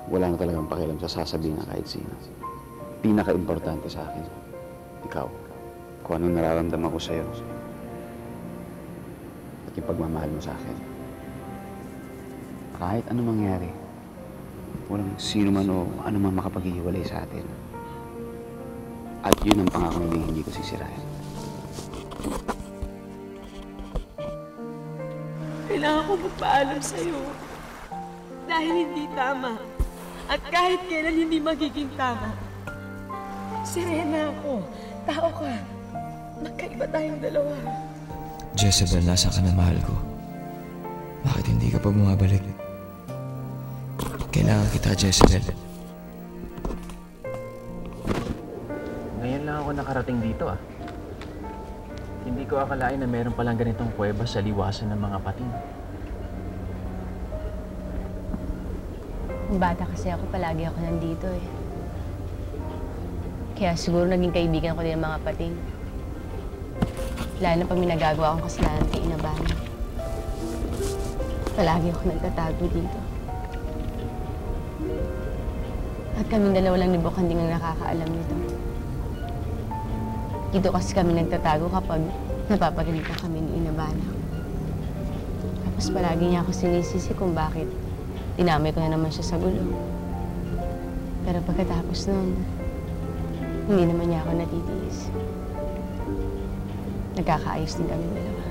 wala na talagang pakialam sa sasabihin ng kahit sino. Pinaka-importante sa akin, ikaw, kung anong nararamdaman ko sa'yo, at yung pagmamahal mo sa akin. Kahit ano mangyari, walang sino man o ano man makapaghihiwalay sa atin. At yun ang pangako na hindi ko sisirain. Kailangan ko magpaalam sa'yo. Dahil hindi tama. At kahit kailan hindi magiging tama. Serena ako. Tao ka. Magkaiba tayong dalawa. Jezebel, nasa ka na, mahal ko? Bakit hindi ka pa bumabalik? Kailangan kita, Jezebel. Ngayon lang ako nakarating dito ah. Hindi ko akalain na meron palang ganitong kuweba sa liwasan ng mga pating. Bata kasi ako, palagi ako nandito eh. Kaya siguro naging kaibigan ko din ng mga pating. Lalo na pag may nagagawa akong kasalanan kay Inabana. Palagi ako nagtatago dito. At kaming dalawa lang ni Bokanding ang nakakaalam nito. Dito kasi kami nagtatago kapag napapagalitan kami ni Inabana. Tapos palagi niya ako sinisisi kung bakit dinamay ko na naman siya sa gulo. Pero pagkatapos nun, hindi naman niya ako natitiis. Nagkakaayos din kami dalawa.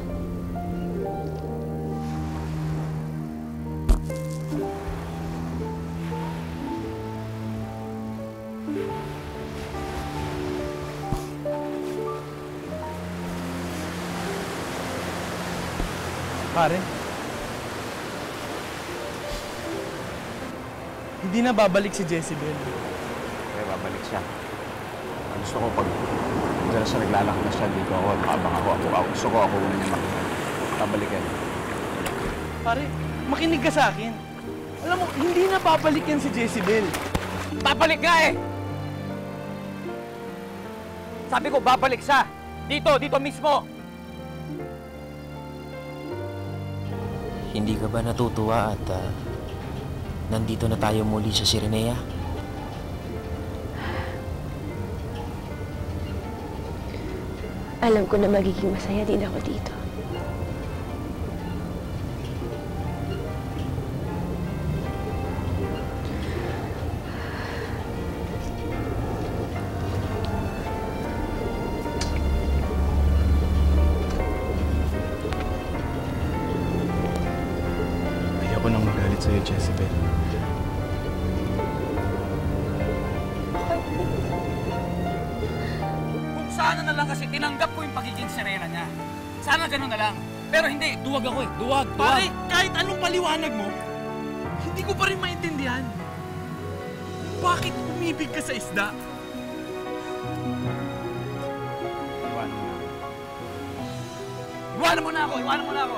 Pare, hindi na babalik si Jezebel. Kaya babalik siya. Ang gusto ko pag dala siya naglalakad na siya dito ako, nakabang ako. Gusto ko ako una niya makita. Babalikan. Pare, makinig ka sa akin. Alam mo, hindi na babalik yan si Jezebel. Babalik nga eh! Sabi ko, babalik siya! Dito mismo! Hindi ka ba natutuwa at nandito na tayo muli sa Sirenea? Alam ko na magiging masaya din ako dito. Ayoko nang magalit sa'yo, Jezebel. Kung sana na lang kasi tinanggap ko yung pagiging Serena niya. Sana ganun na lang. Pero hindi, duwag ako eh. Duwag. Pare, kahit anong paliwanag mo, hindi ko pa rin maintindihan. Bakit umibig ka sa isda? Iwanan mo na ako! Iwanan mo na ako!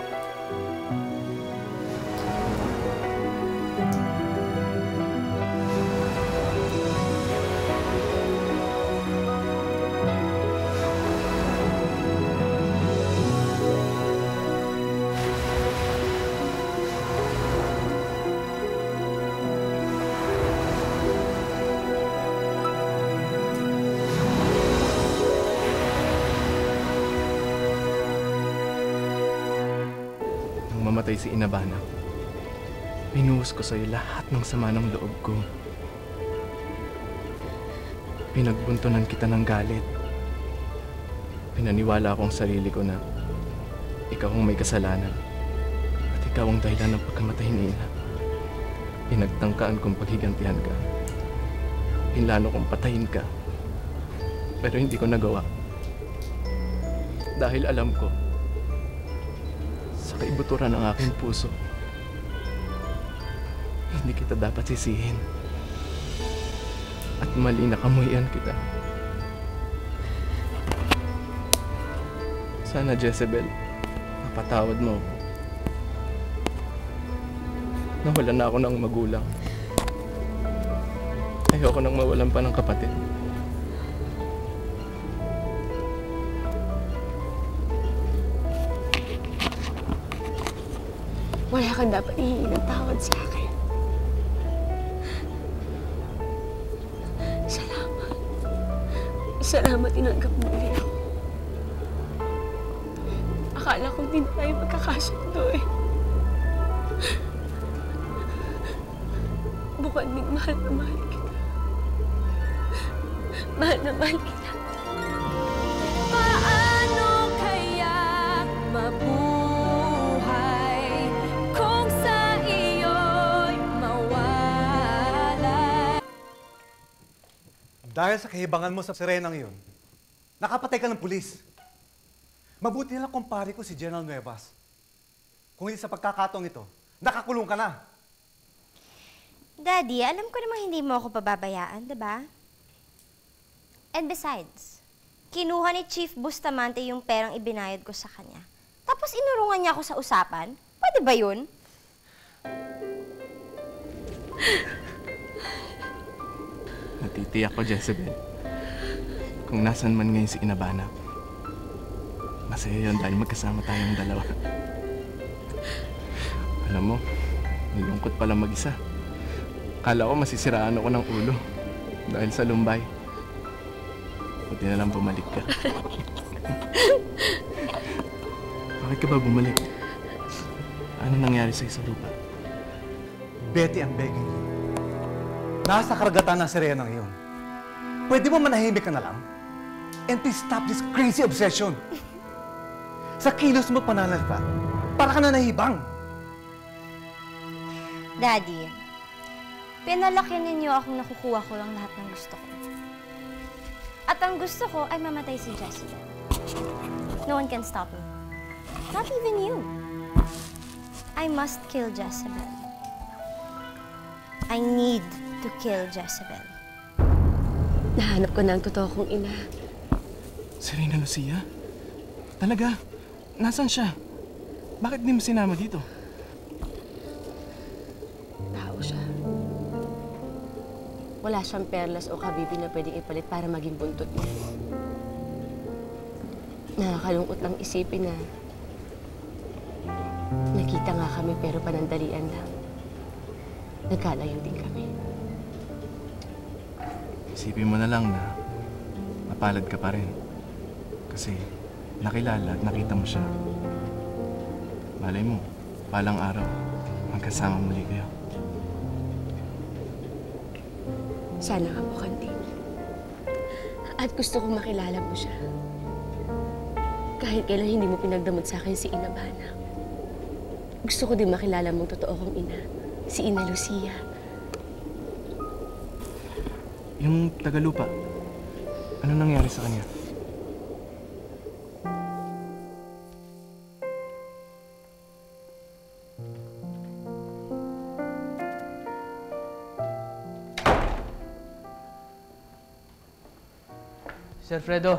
Mamatay si Inabana, pinuhos ko sa'yo lahat ng sama ng loob ko. Pinagbuntunan kita ng galit. Pinaniwala akong sarili ko na ikaw ang may kasalanan at ikaw ang dahilan ng pagkamatay ni Ina. Pinagtangkaan kong paghigantihan ka. Pinlano kong patayin ka. Pero hindi ko nagawa. Dahil alam ko, kaibuturan ng aking puso. Hindi kita dapat sisihin. At mali na kamuhian kita. Sana, Jezebel, mapatawad mo ako. Nawalan na ako ng magulang. Ayoko nang mawalan pa ng kapatid. Wala kang dapat hihingi ng tawad sa akin. Salamat, tinanggap mo ulit ako. Akala ko hindi na tayo magkakasundo eh. Bukod din, mahal na mahal kita. Mahal na mahal kita. Paano kaya mabuhay kung sa iyo'y mawala? Dahil sa kahibangan mo sa Serenang yun, nakapatay ka ng pulis. Mabuti na lang kumpare ko si General Nuevas. Kung hindi sa pagkakataong ito, nakakulong ka na. Daddy, alam ko namang hindi mo ako pababayaan, diba? And besides, kinuha ni Chief Bustamante yung perang ibinayad ko sa kanya. Tapos inurungan niya ako sa usapan. Pwede ba yun? Natitiyak ko, Jezebel. Kung nasan man ngayon si Inabana, masaya yun dahil magkasama tayong dalawa. Alam mo, nalungkot pala mag-isa. Akala ko masisiraan ako ng ulo dahil sa Lumbay. Buti na lang bumalik ka. Bakit ka ba bumalik? Ano nangyari sa'yo sa lupa? Betty, I'm begging you. Nasa karagatan ng Serenang yun. Pwede mo manahimik ka na lang? And please stop this crazy obsession. Sa kilos mo pananalpa, para ka na nahibang. Daddy, pinalaki ninyo akong nakukuha ko lang lahat ng gusto ko. At ang gusto ko ay mamatay si Jezebel. No one can stop me. Not even you. I must kill Jezebel. I need to kill Jezebel. Nahanap ko na ang totoo kong ina. Serena Lucia? Talaga? Nasaan siya? Bakit di mo sinama dito? Tao siya. Wala siyang perlas o kabibi na pwedeng ipalit para maging buntot niya. Nakakalungkot ang isipin na nakita nga kami pero panandalian lang. Nagkalayo din kami. Isipin mo na lang na mapalad ka pa rin. Kasi nakilala at nakita mo siya. Malay mo, palang araw, magkasama muli kayo. Sana nga po, Kanting. At gusto kong makilala mo siya. Kahit kailan hindi mo pinagdamot sa akin si Ina Bana. Gusto ko din makilala mong totoo kong ina, si Ina Lucia. Yung Tagalupa, ano nangyari sa kanya? Sir Fredo,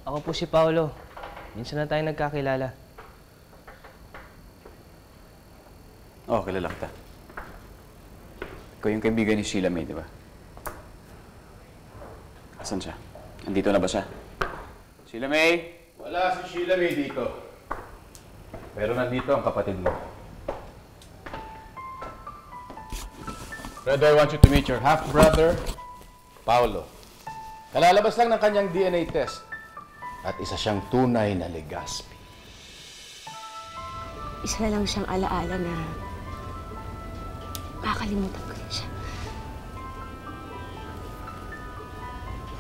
ako po si Paolo. Minsan na tayo nagkakilala. Oo, kilala kita. Ikaw yung kaibigan ni Sheila May, di ba? Asan siya? Andito na ba siya? Sheila May? Wala si Sheila May dito. Pero nandito ang kapatid mo. Fredo, I want you to meet your half-brother, Paolo. Kalalabas lang ng kanyang DNA test at isa siyang tunay na Legazpi. Isa na lang siyang alaala na makakalimutan ko rin siya.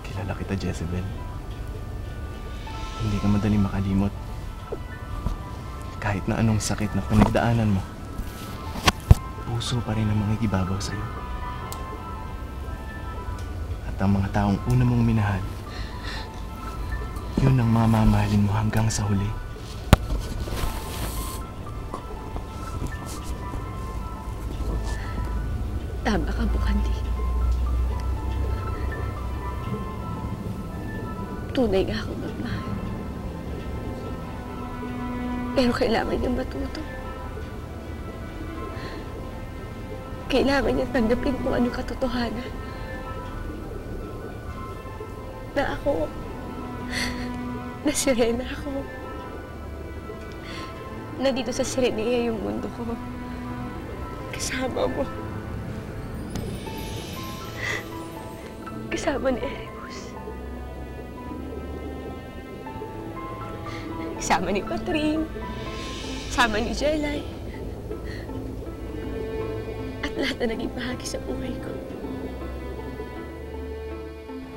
Kilala kita, Jezebel. Hindi ka madaling makalimot. Kahit na anong sakit na pinagdaanan mo, puso pa rin ang mga ibabaw sa'yo. At ang mga taong una mong minahal, yun ang mamamahalin mo hanggang sa huli. Tama ka, Bukandi. Tunay nga akong magmahal. Pero kailangan niya matuto. Kailangan niya tanggapin kung anong katotohanan. Na ako, na Serena ako. Na dito sa Serenia yung mundo ko. Kasama mo. Kasama ni Erebus. Kasama ni Patring. Kasama ni Jelay. At lahat na naging bahagi sa buhay ko.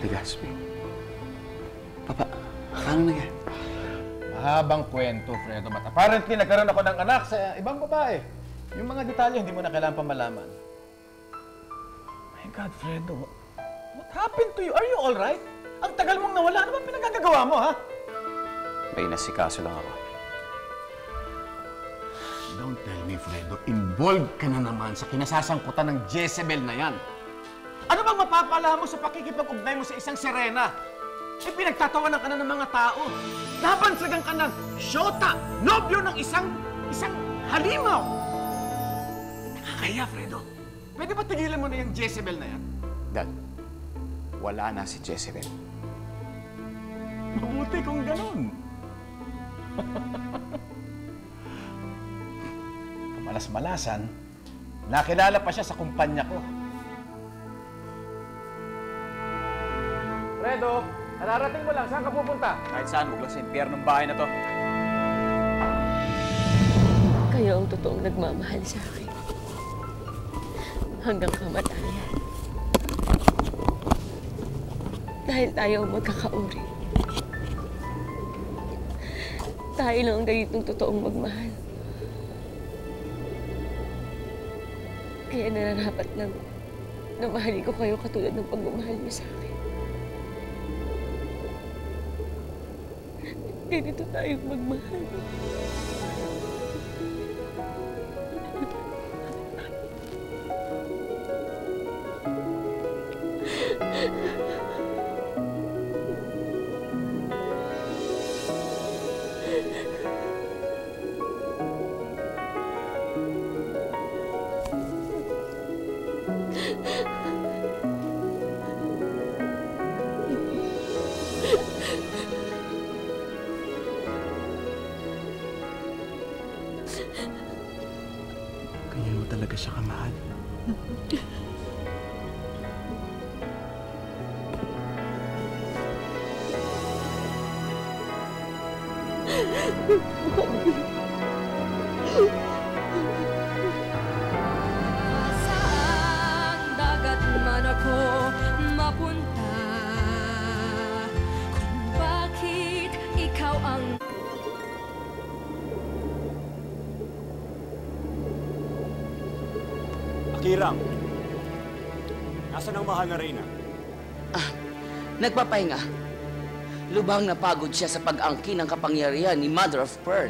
Legazpi. Papa, ano nangyari? Mahabang kwento, Fredo. But apparently, nagkaroon ako ng anak sa ibang babae. Yung mga detalye, hindi mo na kailangan pa malaman. My God, Fredo. What happened to you? Are you all right? Ang tagal mong nawala. Ano bang pinagagagawa mo, ha? May nasikaso lang ako. Don't tell me, Fredo. Involved ka na naman sa kinasasangkutan ng Jezebel na yan. Ano bang mapapala mo sa pakikipag-ugnay mo sa isang Serena? Eh, pinagtatawanan ka na ng mga tao. Nabansagan ka ng syota, nobyo ng isang halimaw. Nakakaya, Fredo. Pwede ba tigilan mo na yung Jezebel na yan? Dad, wala na si Jezebel. Mabuti kung ganun. Malas-malasan, nakilala pa siya sa kumpanya ko. Fredo, nararating mo lang. Saan ka pupunta? Kahit saan, huwag lang sa impyernong bahay na to. Kayo ang totoong nagmamahal sa akin. Hanggang kamatayan. Dahil tayo ang magkakauri. Tayo lang ang ganitong totoong magmahal. Kaya nararapat lang na mahalin ko kayo katulad ng pagmamahal niyo sa akin. Ganito tayong magmahal. Ganyan mo talaga siya kamahal. Saan dagat man ako mapunta, kung bakit ikaw ang Akirang, nasaan ang mahal na Reyna? Nagpapahinga. Lubhang napagod siya sa pag-angkin ng kapangyarihan ni Mother of Pearl.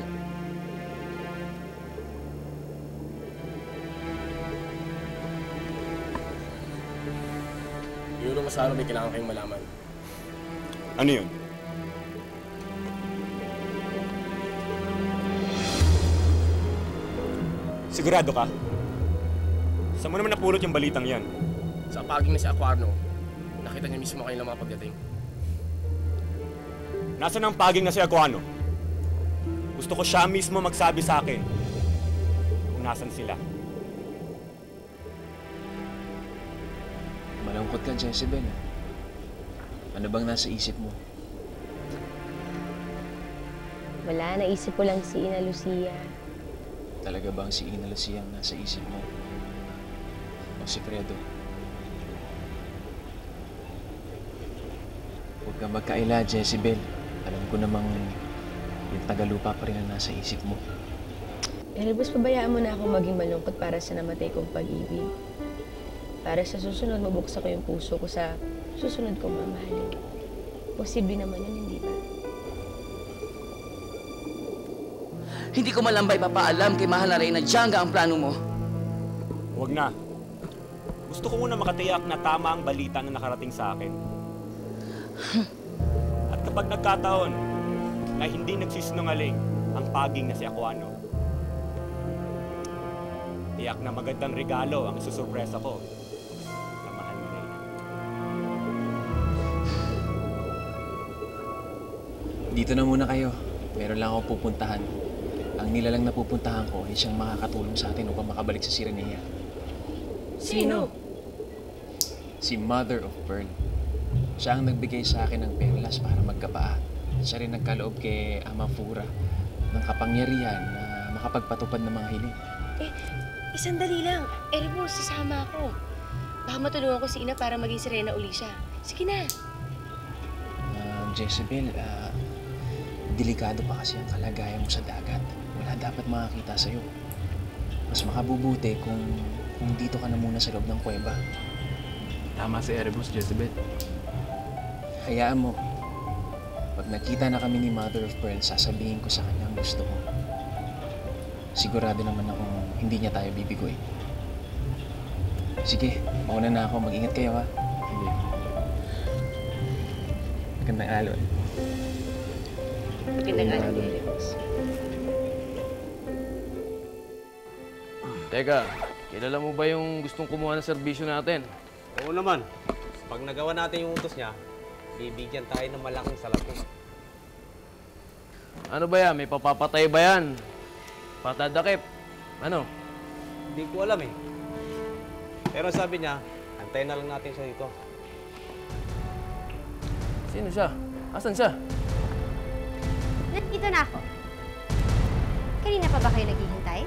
Yun ang masarap may kailangan kayong malaman. Ano yun? Sigurado ka? Saan mo naman napulot yung balitang yan? Sa paging na si Aquarno, nakita niya mismo kayo ng mga pagdating. Nasaan ang paging na si Aquano? Gusto ko siya mismo magsabi sa akin kung nasan sila. Malungkot ka, Jezebel. Ano bang nasa isip mo? Wala, naisip ko lang si Ina Lucia. Talaga bang si Ina Lucia ang nasa isip mo? O si Fredo? Huwag kang magkaila, Jezebel. Alam ko namang yung Tagalupa pa rin ang nasa isip mo. Erebus, pabayaan mo na ako maging malungkot para sa namatay kong pag-ibig. Para sa susunod, mabuksan ko yung puso ko sa susunod kong mamahalin. Posible naman yun, hindi ba? Hindi ko malambay papaalam kay mahal na Reyna Janga ang plano mo. Huwag na. Gusto ko muna makatiyak na tama ang balita na nakarating sa akin. At kapag nagkataon na hindi nagsisinungaling ang paging na si Aquano, tiyak na magandang regalo ang isusurpresa ko sa mahal na Reyna. Dito na muna kayo. Meron lang akong pupuntahan. Ang nilalang na pupuntahan ko ay siyang makakatulong sa atin upang makabalik sa Sirenea. Sino? Si Mother of Pearl. Siya ang nagbigay sa akin ng perlas para magkapaa. Siya rin nagkaloob kay Ama Fura ng kapangyarihan na makapagpatupad ng mga hiling. Sandali lang. Erebus, sasama ako. Baka matulungan ko si Ina para maging Serena uli siya. Sige na. Jezebel, delikado pa kasi ang kalagayan mo sa dagat. Wala dapat makakita sa'yo. Mas makabubuti kung dito ka na muna sa loob ng kuweba. Tama si Erebus, Jezebel. Hayaan mo. Pag nakita na kami ni Mother of Pearl, sasabihin ko sa kanya ang gusto ko. Sigurado naman akong hindi niya tayo bibigoy. Sige, mauna na ako. Mag-ingat kayo, ha? Sige. Magandang alon. Magandang alon, Erebus. Teka, kilala mo ba yung gustong kumuha ng serbisyo natin? Oo naman. Pag nagawa natin yung utos niya, bibigyan tayo ng malaking salapi. Ano ba yan? May papapatay ba yan? Patadakip? Ano? Hindi ko alam eh. Pero sabi niya, antayin na lang natin siya dito. Sino siya? Asan siya? Nandito na ako. Kanina pa ba kayo naghihintay?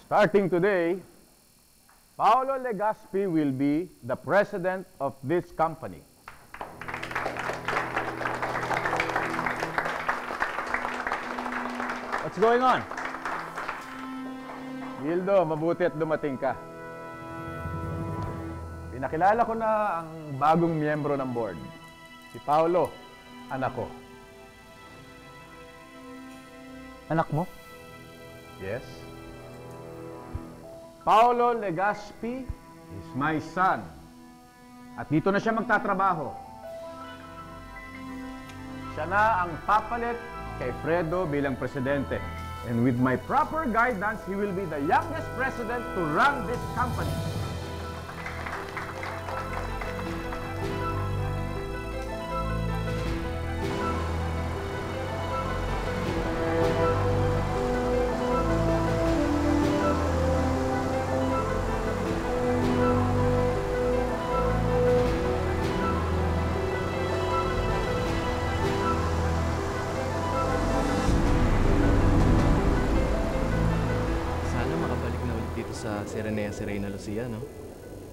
Starting today, Paolo Legaspi will be the president of this company. What's going on? Gildo, mabuti at dumating ka. Pinakilala ko na ang bagong miyembro ng board. Si Paolo, anak ko. Anak mo? Yes. Paolo Legaspi is my son. At dito na siya magtatrabaho. Siya na ang papalit kay Fredo bilang presidente. And with my proper guidance, he will be the youngest president to run this company. Sa Serena Lucia, no?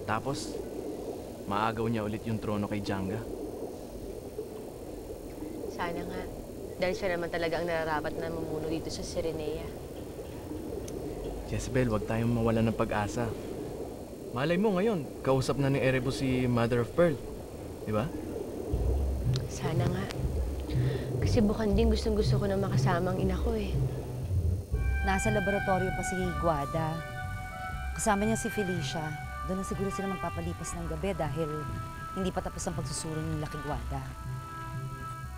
Tapos, maagaw niya ulit yung trono kay Janga. Sana nga. Dahil siya naman talaga ang nararapat na mamuno dito sa Serenea. Jezebel, huwag tayong mawalan ng pag-asa. Malay mo ngayon, kausap na ni Erebus si Mother of Pearl. Di ba? Sana nga. Kasi bukan din gustong-gusto ko na makasama ang ina ko eh. Nasa laboratorio pa si Guada. Kasama niya si Felicia. Doon na siguro sila magpapalipas ng gabi dahil hindi pa tapos ang pagsusuro ng Laki Guada.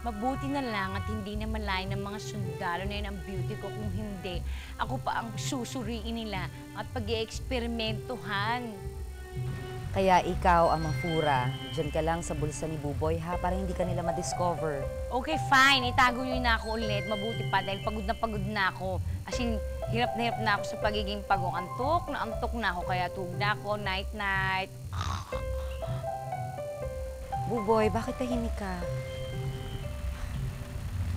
Mabuti na lang at hindi naman lain ng mga sundalo na yun ang beauty ko. Kung hindi, ako pa ang susuriin nila at pag-i-eksperimentuhan. Kaya ikaw, Ama Fura, dyan ka lang sa bulsa ni Buboy ha, para hindi ka nila ma-discover. Okay, fine. Itago niyo na ako ulit. Mabuti pa dahil pagod na ako. As in, hirap na ako sa pagiging pagong. Antok na ako, kaya tug na ako, night-night. Buboy, bakit tahimik ka?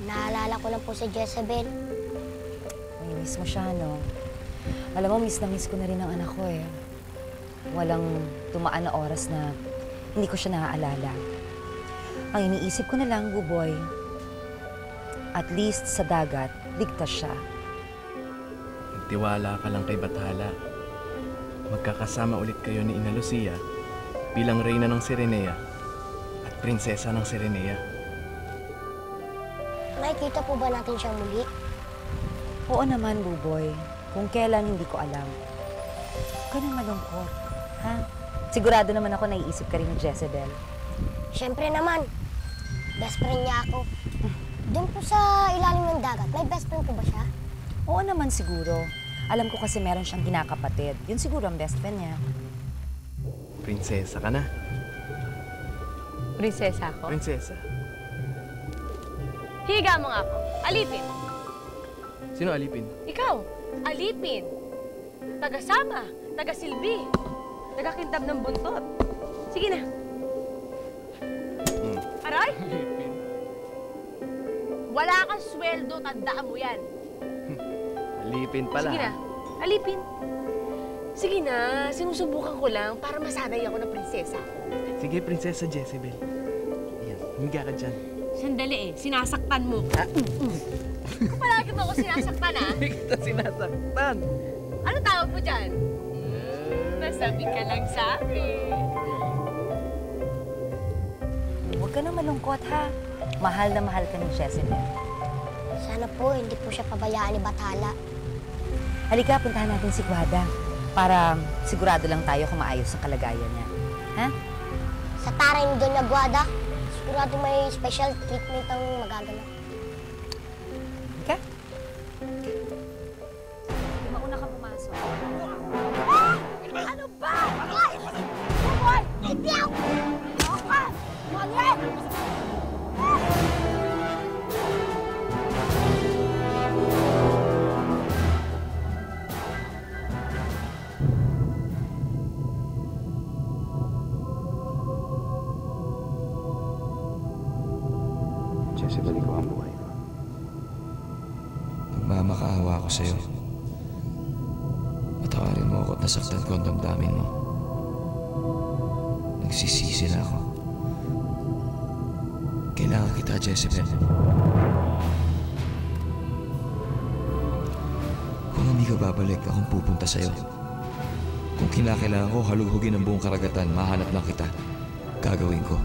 Naalala ko lang po si Jezebel. May miss mo siya, no? Alam mo, miss na miss ko na rin ang anak ko eh. Walang tumaan na oras na hindi ko siya naaalala. Ang iniisip ko na lang, Buboy, at least sa dagat, ligtas siya. Magtiwala ka lang kay Bathala. Magkakasama ulit kayo ni Ina Lucia bilang reyna ng Serenea at prinsesa ng Serenea. Makikita po ba natin siya muli? Oo naman, Buboy. Kung kailan, hindi ko alam. Huwag ka nang malungkot, ha? Sigurado naman ako naiisip ka rin ni Jezebel. Siyempre naman. Best friend niya ako. Doon po sa ilalim ng dagat, may best friend po ba siya? Oo naman siguro. Alam ko kasi meron siyang kinakapatid. Yun siguro ang best friend niya. Prinsesa ka na. Prinsesa ako? Prinsesa. Higa mo nga ako. Alipin. Sino alipin? Ikaw. Alipin. taga-sama, taga-silbi, taga-kintab ng buntot. Sige na. Aray! Wala kang sweldo, tandaan mo yan. Alipin pala. Sige na, alipin. Sige na, sinusubukan ko lang para masanay ako na prinsesa. Sige, Prinsesa Jezebel. Ayan, higa ka dyan. Sandali eh, sinasaktan mo. Palagi mo ako sinasaktan, ha? Hindi kita sinasaktan. Ano tawag mo dyan? Nasabi ka lang sa akin. Huwag ka na malungkot, ha? Mahal na mahal ka ni Jezebel. Sana po, hindi po siya pabayaan ni Bathala. Halika, puntahan natin si Guada para sigurado lang tayo kung maayos ang kalagayan niya. Ha? Sa taray ni Doña Guada, sigurado may special treatment ang magaganap. Halika. Di mauna ka pumasok. Ano ba? Hoy! Hoy! Itiyaw! Ako ka! Manuel! Jezebel, ikaw ang buhay ko. Nagmamakaawa ako sa'yo. Patawarin mo ako at nasaktan ko ang damdamin mo. Nagsisisi na ako. Kailangan kita, Jezebel. Kung hindi ka babalik, akong pupunta sa'yo. Kung kinakailangan ko, halughugin ang buong karagatan, mahanap lang kita. Gagawin ko.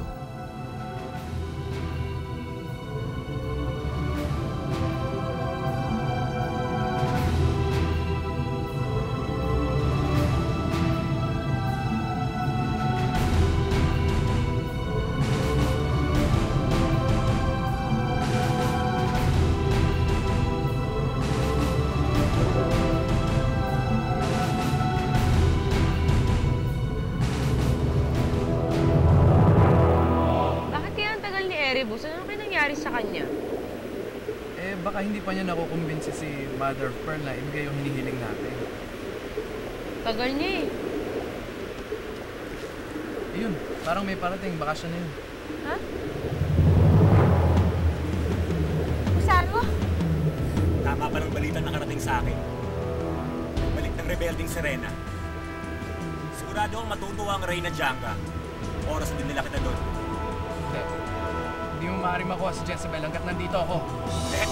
Ano kayo nangyari sa kanya? Eh, baka hindi pa niya nakukumbinsi si Mother of Pearl na ibigay yung hinihiling natin. Tagal niya eh. Ayun, parang may parating. Baka siya na yun. Ha? Usaro? Tama pa ng balita na karating sa akin. Balik ng rebelding Serena. Sigurado ang matutuwa ang Reyna Janga. Oras din nila kita doon. Hindi mo maaaring makuha si Jezebel hanggat nandito ako. Eh!